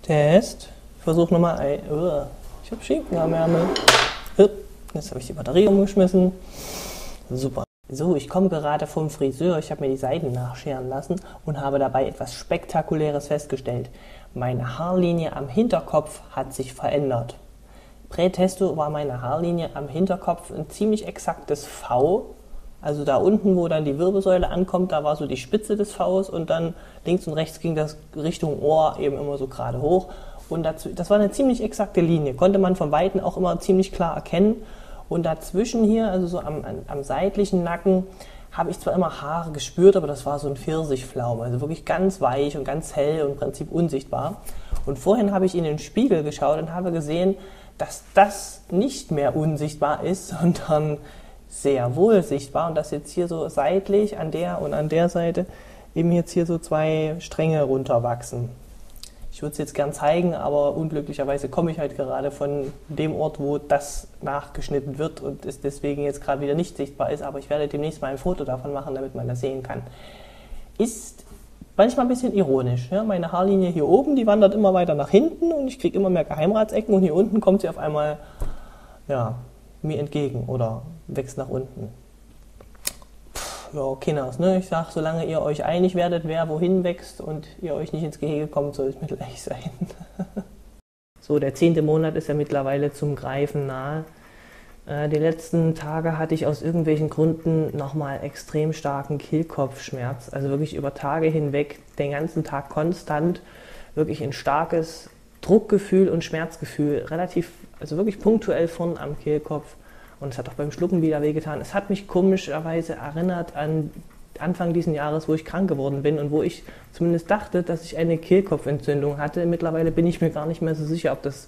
Test. Ich versuche nochmal ein. Ich habe Schinken am Ärmel. Jetzt habe ich die Batterie umgeschmissen. Super. So, ich komme gerade vom Friseur. Ich habe mir die Seiten nachscheren lassen und habe dabei etwas Spektakuläres festgestellt. Meine Haarlinie am Hinterkopf hat sich verändert. Prätesto war meine Haarlinie am Hinterkopf ein ziemlich exaktes V. Also da unten, wo dann die Wirbelsäule ankommt, da war so die Spitze des Vs und dann links und rechts ging das Richtung Ohr eben immer so gerade hoch. Und das war eine ziemlich exakte Linie, konnte man von Weitem auch immer ziemlich klar erkennen. Und dazwischen hier, also so am seitlichen Nacken, habe ich zwar immer Haare gespürt, aber das war so ein Pfirsichflaum, also wirklich ganz weich und ganz hell und im Prinzip unsichtbar. Und vorhin habe ich in den Spiegel geschaut und habe gesehen, dass das nicht mehr unsichtbar ist, sondern sehr wohl sichtbar und dass jetzt hier so seitlich an der und an der Seite eben jetzt hier so zwei Stränge runterwachsen. Ich würde es jetzt gern zeigen, aber unglücklicherweise komme ich halt gerade von dem Ort, wo das nachgeschnitten wird und es deswegen jetzt gerade wieder nicht sichtbar ist, aber ich werde demnächst mal ein Foto davon machen, damit man das sehen kann. Ist manchmal ein bisschen ironisch. Ja? Meine Haarlinie hier oben, die wandert immer weiter nach hinten und ich kriege immer mehr Geheimratsecken und hier unten kommt sie auf einmal mir entgegen oder wächst nach unten. Ja, Kinders, ne? Ich sag, solange ihr euch einig werdet, wer wohin wächst und ihr euch nicht ins Gehege kommt, soll es mir gleich sein. So, der 10. Monat ist ja mittlerweile zum Greifen nahe. Die letzten Tage hatte ich aus irgendwelchen Gründen nochmal extrem starken Kehlkopfschmerz. Also wirklich über Tage hinweg, den ganzen Tag konstant, wirklich ein starkes Druckgefühl und Schmerzgefühl, also wirklich punktuell vorn am Kehlkopf. Und es hat auch beim Schlucken wieder wehgetan. Es hat mich komischerweise erinnert an Anfang dieses Jahres, wo ich krank geworden bin und wo ich zumindest dachte, dass ich eine Kehlkopfentzündung hatte. Mittlerweile bin ich mir gar nicht mehr so sicher, ob das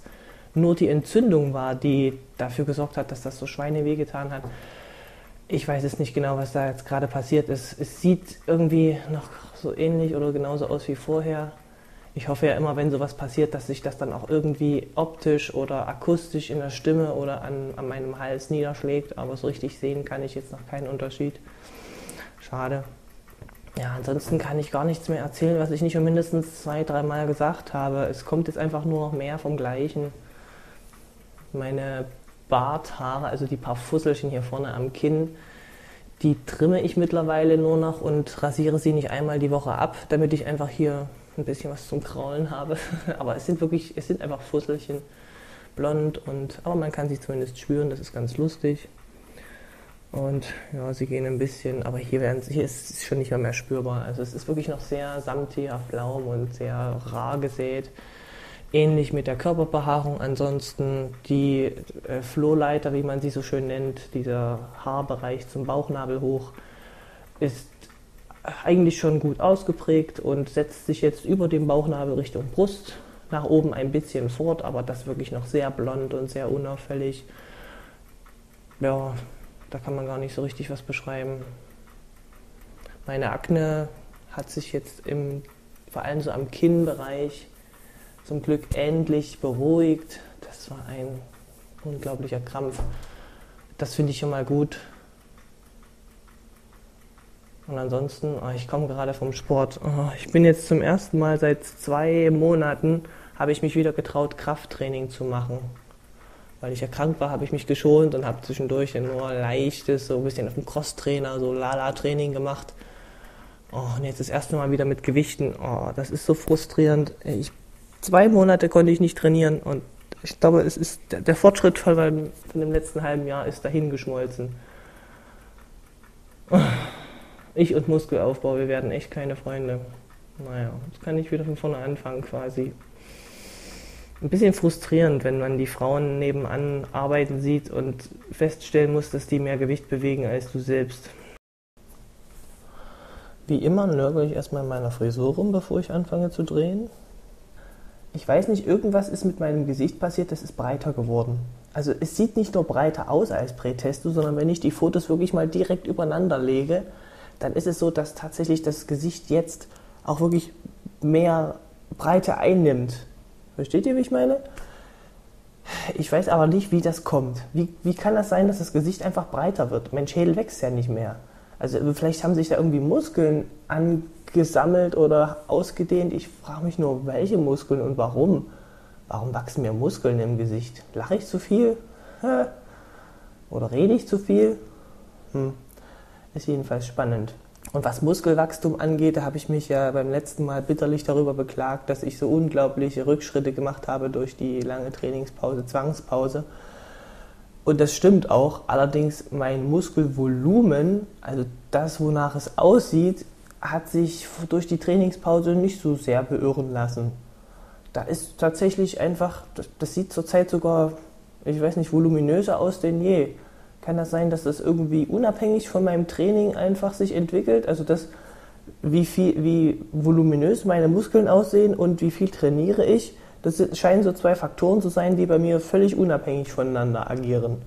nur die Entzündung war, die dafür gesorgt hat, dass das so Schweineweh getan hat. Ich weiß es nicht genau, was da jetzt gerade passiert ist. Es sieht irgendwie noch so ähnlich oder genauso aus wie vorher. Ich hoffe ja immer, wenn sowas passiert, dass sich das dann auch irgendwie optisch oder akustisch in der Stimme oder an meinem Hals niederschlägt, aber so richtig sehen kann ich jetzt noch keinen Unterschied. Schade. Ja, ansonsten kann ich gar nichts mehr erzählen, was ich nicht schon mindestens 2-3 Mal gesagt habe. Es kommt jetzt einfach nur noch mehr vom Gleichen. Meine Barthaare, also die paar Fusselchen hier vorne am Kinn, die trimme ich mittlerweile nur noch und rasiere sie nicht einmal die Woche ab, damit ich einfach hier ein bisschen was zum Kraulen habe. Aber es sind einfach Fusselchen, blond, aber man kann sie zumindest spüren, das ist ganz lustig. Und ja, sie gehen ein bisschen, aber hier ist es schon nicht mehr spürbar. Also es ist wirklich noch sehr samtiger Flaum und sehr rar gesät. Ähnlich mit der Körperbehaarung. Ansonsten die Flohleiter, wie man sie so schön nennt, dieser Haarbereich zum Bauchnabel hoch, ist eigentlich schon gut ausgeprägt und setzt sich jetzt über dem Bauchnabel Richtung Brust nach oben ein bisschen fort, aber das wirklich noch sehr blond und sehr unauffällig. Ja, da kann man gar nicht so richtig was beschreiben. Meine Akne hat sich jetzt vor allem so am Kinnbereich zum Glück endlich beruhigt. Das war ein unglaublicher Krampf. Das finde ich schon mal gut. Und ansonsten, ich komme gerade vom Sport. Ich bin jetzt zum ersten Mal seit 2 Monaten, habe ich mich wieder getraut, Krafttraining zu machen. Weil ich ja krank war, habe ich mich geschont und habe zwischendurch nur leichtes, so ein bisschen auf dem Crosstrainer, so Lala-Training gemacht. Und jetzt das erste Mal wieder mit Gewichten. Das ist so frustrierend. 2 Monate konnte ich nicht trainieren und ich glaube, der Fortschritt von dem letzten halben Jahr ist dahingeschmolzen. Ich und Muskelaufbau, wir werden echt keine Freunde. Naja, jetzt kann ich wieder von vorne anfangen quasi. Ein bisschen frustrierend, wenn man die Frauen nebenan arbeiten sieht und feststellen muss, dass die mehr Gewicht bewegen als du selbst. Wie immer nörgel ich erstmal in meiner Frisur rum, bevor ich anfange zu drehen. Ich weiß nicht, irgendwas ist mit meinem Gesicht passiert, das ist breiter geworden. Also es sieht nicht nur breiter aus als Prätesto, sondern wenn ich die Fotos wirklich mal direkt übereinander lege, dann ist es so, dass tatsächlich das Gesicht jetzt auch wirklich mehr Breite einnimmt. Versteht ihr, wie ich meine? Ich weiß aber nicht, wie das kommt. Wie kann das sein, dass das Gesicht einfach breiter wird? Mein Schädel wächst ja nicht mehr. Also vielleicht haben sich da irgendwie Muskeln gesammelt oder ausgedehnt. Ich frage mich nur, welche Muskeln und warum? Warum wachsen mir Muskeln im Gesicht? Lache ich zu viel? Oder rede ich zu viel? Ist jedenfalls spannend. Und was Muskelwachstum angeht, da habe ich mich ja beim letzten Mal bitterlich darüber beklagt, dass ich so unglaubliche Rückschritte gemacht habe durch die lange Trainingspause, Zwangspause. Und das stimmt auch, allerdings mein Muskelvolumen, also das, wonach es aussieht, hat sich durch die Trainingspause nicht so sehr beirren lassen. Da ist tatsächlich einfach, das sieht zurzeit sogar, ich weiß nicht, voluminöser aus denn je. Kann das sein, dass das irgendwie unabhängig von meinem Training einfach sich entwickelt? Also das, wie voluminös meine Muskeln aussehen und wie viel trainiere ich, das scheinen so zwei Faktoren zu sein, die bei mir völlig unabhängig voneinander agieren.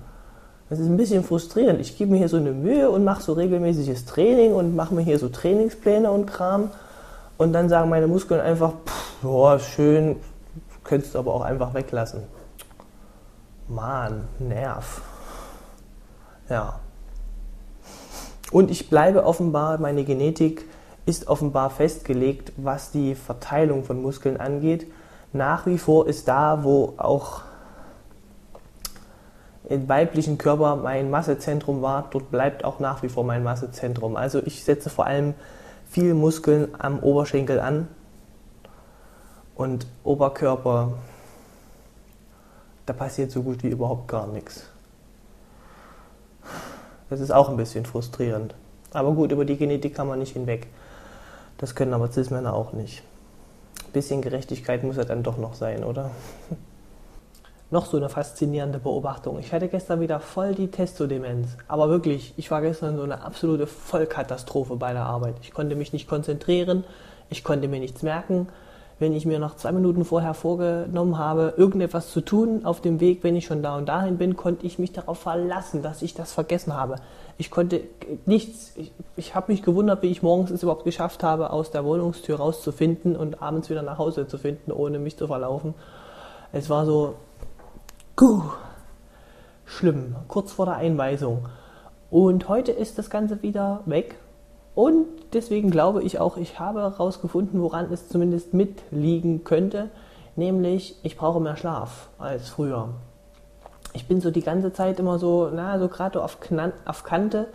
Das ist ein bisschen frustrierend. Ich gebe mir hier so eine Mühe und mache so regelmäßiges Training und mache mir hier so Trainingspläne und Kram. Und dann sagen meine Muskeln einfach, boah, schön, könntest du aber auch einfach weglassen. Mann, Nerv. Ja. Und ich bleibe offenbar, meine Genetik ist offenbar festgelegt, was die Verteilung von Muskeln angeht. Nach wie vor ist da, wo auch im weiblichen Körper mein Massezentrum war, dort bleibt auch nach wie vor mein Massezentrum. Also ich setze vor allem viel Muskeln am Oberschenkel an und Oberkörper, da passiert so gut wie überhaupt gar nichts. Das ist auch ein bisschen frustrierend. Aber gut, über die Genetik kann man nicht hinweg. Das können aber Cis-Männer auch nicht. Ein bisschen Gerechtigkeit muss ja dann doch noch sein, oder? Noch so eine faszinierende Beobachtung. Ich hatte gestern wieder voll die Testodemenz. Aber wirklich, ich war gestern so eine absolute Vollkatastrophe bei der Arbeit. Ich konnte mich nicht konzentrieren, ich konnte mir nichts merken. Wenn ich mir noch 2 Minuten vorher vorgenommen habe, irgendetwas zu tun auf dem Weg, wenn ich schon da und dahin bin, konnte ich mich darauf verlassen, dass ich das vergessen habe. Ich konnte nichts, ich habe mich gewundert, wie ich morgens es überhaupt geschafft habe, aus der Wohnungstür rauszufinden und abends wieder nach Hause zu finden, ohne mich zu verlaufen. Es war so schlimm, kurz vor der Einweisung. Und heute ist das Ganze wieder weg. Und deswegen glaube ich auch, ich habe herausgefunden, woran es zumindest mitliegen könnte, nämlich ich brauche mehr Schlaf als früher. Ich bin so die ganze Zeit immer so, so gerade auf Kante,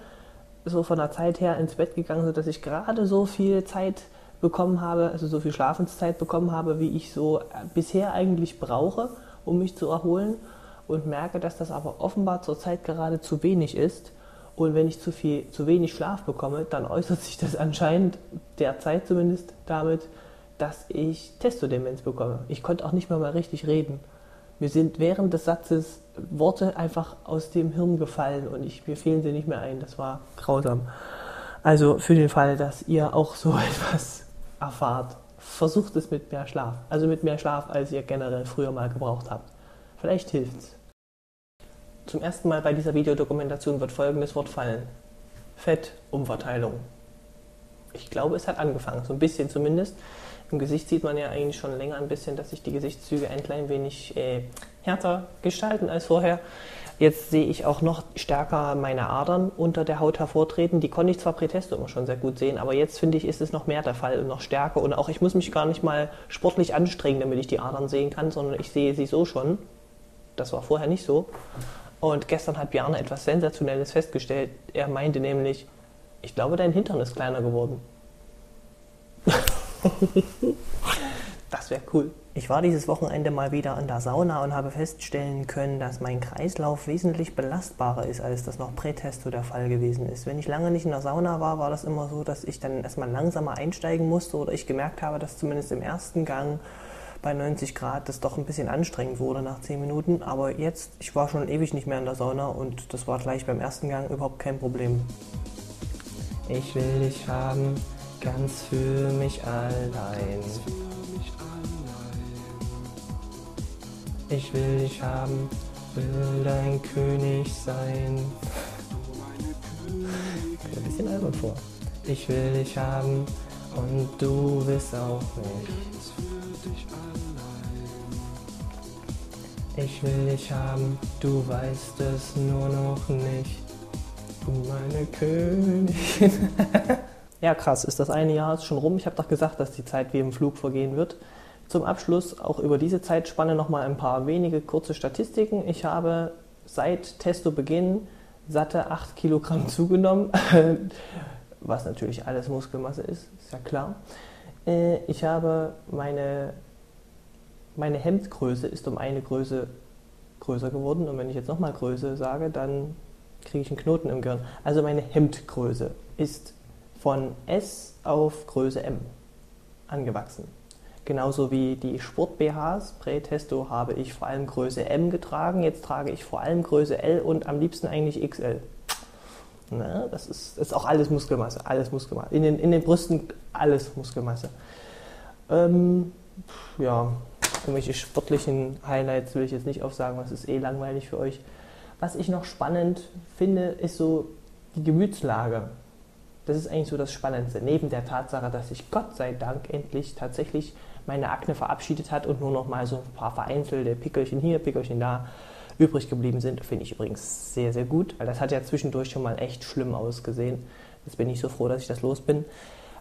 so von der Zeit her ins Bett gegangen, sodass ich gerade so viel Zeit bekommen habe, also so viel Schlafenszeit bekommen habe, wie ich so bisher eigentlich brauche, um mich zu erholen, und merke, dass das aber offenbar zurzeit gerade zu wenig ist. Und wenn ich zu wenig Schlaf bekomme, dann äußert sich das anscheinend, derzeit zumindest, damit, dass ich Testodemenz bekomme. Ich konnte auch nicht mehr mal richtig reden. Mir sind während des Satzes Worte einfach aus dem Hirn gefallen und mir fehlen sie nicht mehr ein. Das war grausam. Also für den Fall, dass ihr auch so etwas erfahrt, versucht es mit mehr Schlaf. Also mit mehr Schlaf, als ihr generell früher mal gebraucht habt. Vielleicht hilft's. Zum ersten Mal bei dieser Videodokumentation wird folgendes Wort fallen. Fettumverteilung. Ich glaube, es hat angefangen, so ein bisschen zumindest. Im Gesicht sieht man ja eigentlich schon länger ein bisschen, dass sich die Gesichtszüge ein klein wenig härter gestalten als vorher. Jetzt sehe ich auch noch stärker meine Adern unter der Haut hervortreten. Die konnte ich zwar Prätesto immer schon sehr gut sehen, aber jetzt finde ich, ist es noch mehr der Fall und noch stärker. Und auch ich muss mich gar nicht mal sportlich anstrengen, damit ich die Adern sehen kann, sondern ich sehe sie so schon. Das war vorher nicht so. Und gestern hat Bjarne etwas Sensationelles festgestellt. Er meinte nämlich, ich glaube, dein Hintern ist kleiner geworden. Das wäre cool. Ich war dieses Wochenende mal wieder in der Sauna und habe feststellen können, dass mein Kreislauf wesentlich belastbarer ist, als das noch Prätesto der Fall gewesen ist. Wenn ich lange nicht in der Sauna war, war das immer so, dass ich dann erstmal langsamer einsteigen musste oder ich gemerkt habe, dass zumindest im ersten Gang bei 90 Grad das doch ein bisschen anstrengend wurde nach 10 Minuten. Aber jetzt, ich war schon ewig nicht mehr in der Sauna und das war gleich beim ersten Gang überhaupt kein Problem. Ich will dich haben, ganz für mich allein. Ich will dich haben, will dein König sein. Kommt ein bisschen albern vor. Ich will dich haben und du bist auch nicht. Ich will dich haben, du weißt es nur noch nicht. Du meine Königin. Ja, krass, ist das eine Jahr schon rum. Ich habe doch gesagt, dass die Zeit wie im Flug vergehen wird. Zum Abschluss auch über diese Zeitspanne nochmal ein paar wenige kurze Statistiken. Ich habe seit Testobeginn satte 8 Kilogramm zugenommen, was natürlich alles Muskelmasse ist ja klar. Ich habe meine Hemdgröße ist um eine Größe größer geworden und wenn ich jetzt nochmal Größe sage, dann kriege ich einen Knoten im Gehirn. Also meine Hemdgröße ist von S auf Größe M angewachsen. Genauso wie die Sport-BHs, Prä-Testo, habe ich vor allem Größe M getragen. Jetzt trage ich vor allem Größe L und am liebsten eigentlich XL. Na, das ist auch alles Muskelmasse, alles Muskelmasse. In den Brüsten alles Muskelmasse. Ja, irgendwelche sportlichen Highlights will ich jetzt nicht aufsagen, was ist eh langweilig für euch. Was ich noch spannend finde, ist so die Gemütslage. Das ist eigentlich so das Spannendste. Neben der Tatsache, dass sich Gott sei Dank endlich tatsächlich meine Akne verabschiedet hat und nur noch mal so ein paar vereinzelte Pickelchen hier, Pickelchen da übrig geblieben sind, finde ich übrigens sehr, sehr gut, weil das hat ja zwischendurch schon mal echt schlimm ausgesehen. Jetzt bin ich so froh, dass ich das los bin.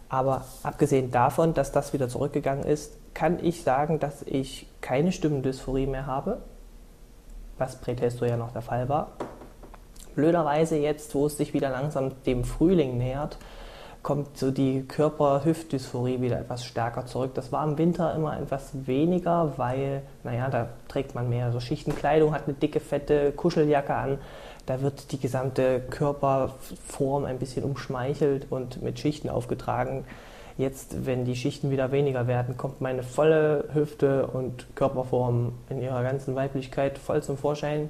Aber abgesehen davon, dass das wieder zurückgegangen ist, kann ich sagen, dass ich keine Stimmendysphorie mehr habe, was Prätesto ja noch der Fall war. Blöderweise jetzt, wo es sich wieder langsam dem Frühling nähert, kommt so die Körper-Hüft-Dysphorie wieder etwas stärker zurück. Das war im Winter immer etwas weniger, weil, naja, da trägt man mehr so Schichtenkleidung, hat eine dicke, fette Kuscheljacke an. Da wird die gesamte Körperform ein bisschen umschmeichelt und mit Schichten aufgetragen. Jetzt, wenn die Schichten wieder weniger werden, kommt meine volle Hüfte und Körperform in ihrer ganzen Weiblichkeit voll zum Vorschein.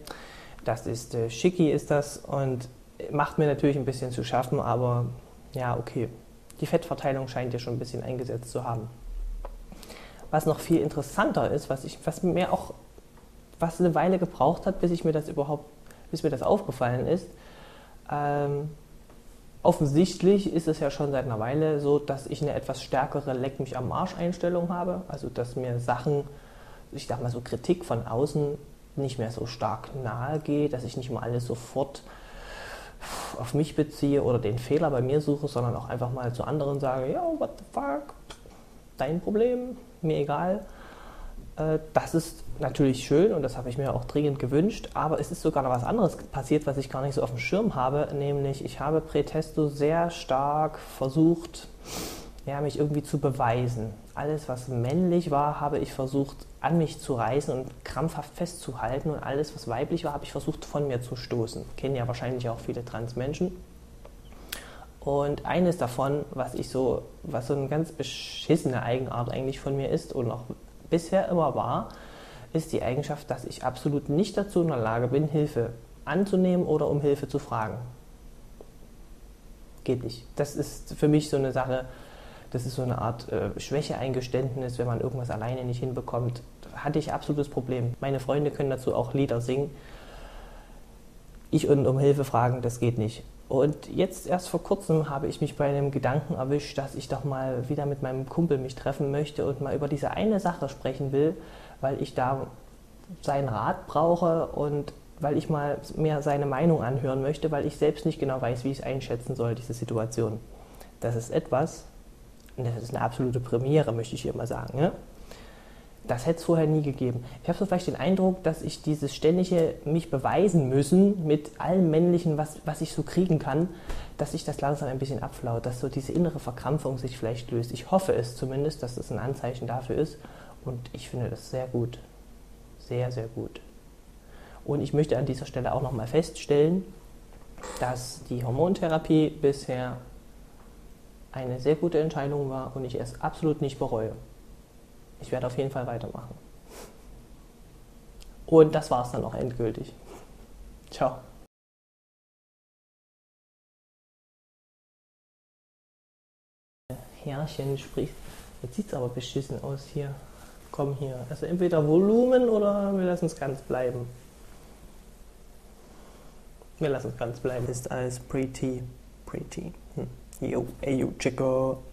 Das ist schicki, ist das, und macht mir natürlich ein bisschen zu schaffen, aber ja, okay. Die Fettverteilung scheint ja schon ein bisschen eingesetzt zu haben. Was noch viel interessanter ist, was eine Weile gebraucht hat, bis mir das aufgefallen ist. Offensichtlich ist es ja schon seit einer Weile so, dass ich eine etwas stärkere Leck-mich-am-Arsch-Einstellung habe. Also, dass mir Sachen, ich sag mal so Kritik von außen nicht mehr so stark nahe geht, dass ich nicht mal alles sofort auf mich beziehe oder den Fehler bei mir suche, sondern auch einfach mal zu anderen sage, ja, what the fuck, dein Problem, mir egal. Das ist natürlich schön und das habe ich mir auch dringend gewünscht, aber es ist sogar noch was anderes passiert, was ich gar nicht so auf dem Schirm habe, nämlich ich habe Prätesto sehr stark versucht, ja, mich irgendwie zu beweisen. Alles, was männlich war, habe ich versucht, an mich zu reißen und krampfhaft festzuhalten, und alles, was weiblich war, habe ich versucht, von mir zu stoßen. Kennen ja wahrscheinlich auch viele Transmenschen. Und eines davon, was so eine ganz beschissene Eigenart eigentlich von mir ist und auch bisher immer war, ist die Eigenschaft, dass ich absolut nicht dazu in der Lage bin, Hilfe anzunehmen oder um Hilfe zu fragen. Geht nicht. Das ist für mich so eine Sache, das ist so eine Art Schwächeeingeständnis, wenn man irgendwas alleine nicht hinbekommt. Da hatte ich absolutes Problem. Meine Freunde können dazu auch Lieder singen. Ich um Hilfe fragen, das geht nicht. Und jetzt erst vor kurzem habe ich mich bei einem Gedanken erwischt, dass ich doch mal wieder mit meinem Kumpel mich treffen möchte und mal über diese eine Sache sprechen will, weil ich da seinen Rat brauche und weil ich mal mehr seine Meinung anhören möchte, weil ich selbst nicht genau weiß, wie ich es einschätzen soll, diese Situation. Das ist etwas, und das ist eine absolute Premiere, möchte ich hier mal sagen, ne? Das hätte es vorher nie gegeben. Ich habe so vielleicht den Eindruck, dass ich dieses ständige mich beweisen müssen mit allem Männlichen, was ich so kriegen kann, dass sich das langsam ein bisschen abflaut, dass so diese innere Verkrampfung sich vielleicht löst. Ich hoffe es zumindest, dass das ein Anzeichen dafür ist, und ich finde das sehr gut. Sehr, sehr gut. Und ich möchte an dieser Stelle auch nochmal feststellen, dass die Hormontherapie bisher eine sehr gute Entscheidung war und ich es absolut nicht bereue. Ich werde auf jeden Fall weitermachen. Und das war es dann auch endgültig. Ciao. Herrchen spricht. Jetzt sieht es aber beschissen aus hier. Komm hier. Also entweder Volumen oder wir lassen es ganz bleiben. Wir lassen es ganz bleiben. Ist als pretty. Yo, ey, you, Chico.